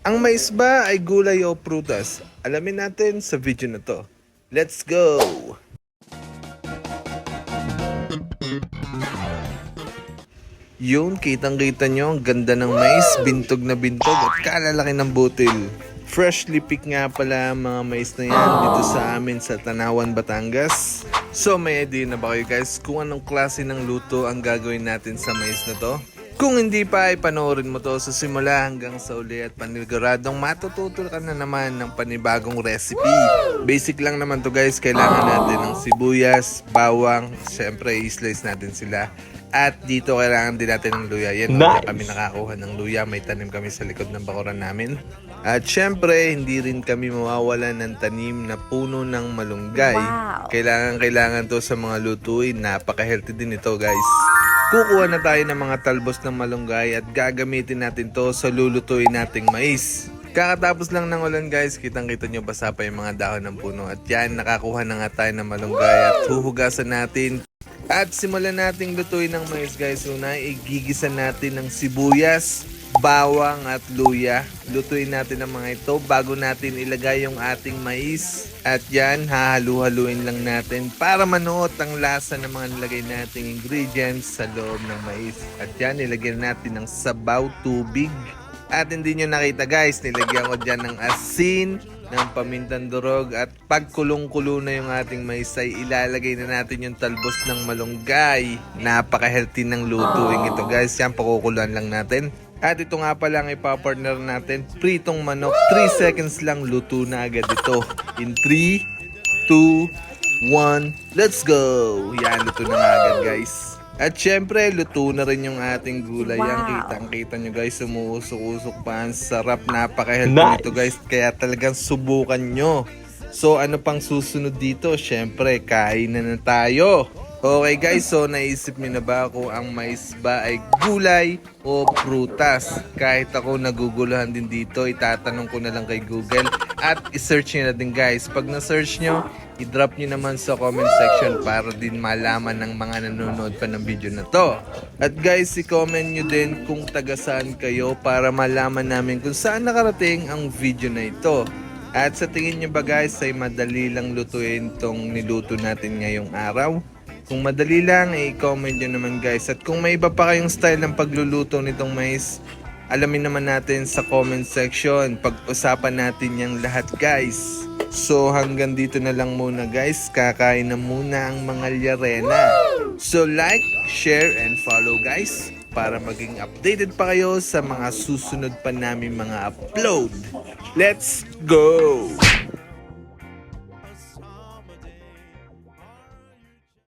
Ang mais ba ay gulay o prutas? Alamin natin sa video na to. Let's go! Yun, kitang-kita nyo, ang ganda ng mais, bintog na bintog at kalalaki ng butil. Freshly pick nga pala ang mga mais na yan dito sa amin sa Tanawan, Batangas. So may idea na ba kayo guys kung anong klase ng luto ang gagawin natin sa mais na to? Kung hindi pa ay panoorin mo to sa simula hanggang sa uli at paniguradong matututo ka na naman ng panibagong recipe. Basic lang naman to guys, kailangan natin ng sibuyas, bawang, syempre i-slice natin sila. At dito kailangan din natin ng luya. Yan, nice. Kami nakakuha ng luya, may tanim kami sa likod ng bakuran namin. At syempre, hindi rin kami mawawala ng tanim na puno ng malunggay. Wow. Kailangan to sa mga lutuin. Napaka-healthy din ito guys. Kukuha na tayo ng mga talbos ng malunggay at gagamitin natin to sa lulutuin nating mais. Kakatapos lang ng ulan guys, kitang-kita nyo basa pa yung mga dahon ng puno. At yan, nakakuha na nga tayo ng malunggay at huhugasan natin. At simulan nating lutuin ng mais guys. Una, igigisa natin ng sibuyas, bawang at luya. Lutuin natin ang mga ito bago natin ilagay yung ating mais. At yan, hahalu-haluin lang natin para manuot ang lasa ng mga nilagay nating ingredients sa loob ng mais. At yan, nilagyan natin ng sabaw, tubig. At hindi nyo nakita guys, nilagyan ko dyan ng asin, ng pamintang durog, at pag kulong-kulo na yung ating mais ay ilalagay na natin yung talbos ng malunggay. Napaka-healthy ng lutuing ito guys. Yan, pakukuluan lang natin. At ito nga pala ang ipapartner natin, pritong manok. 3 seconds lang, luto na agad ito. In 3, 2, 1, let's go! Yan, luto na nga agad guys. At syempre, luto na rin yung ating gulay. Wow. Yan, kitang-kita nyo guys, umuusok-usok pa. Ang sarap, napaka-healthy nito guys. Kaya talagang subukan nyo. So, ano pang susunod dito? Syempre, kain na tayo. Okay guys, so naisip niyo na ba kung ang mais ba ay gulay o prutas? Kahit ako naguguluhan din dito, itatanong ko na lang kay Google at isearch niyo na din guys. Pag na-search nyo, i-drop nyo naman sa comment section para din malaman ng mga nanonood pa ng video na to. At guys, i-comment nyo din kung taga saan kayo para malaman namin kung saan nakarating ang video na ito. At sa tingin nyo ba guys ay madali lang lutuin tong niluto natin ngayong araw? Kung madali lang, i-comment nyo naman guys. At kung may iba pa kayong style ng pagluluto nitong mais, alamin naman natin sa comment section. Pag-usapan natin yung lahat guys. So hanggang dito na lang muna guys. Kakain na muna ang mga Llarena. So like, share, and follow guys. Para maging updated pa kayo sa mga susunod pa namin mga upload. Let's go!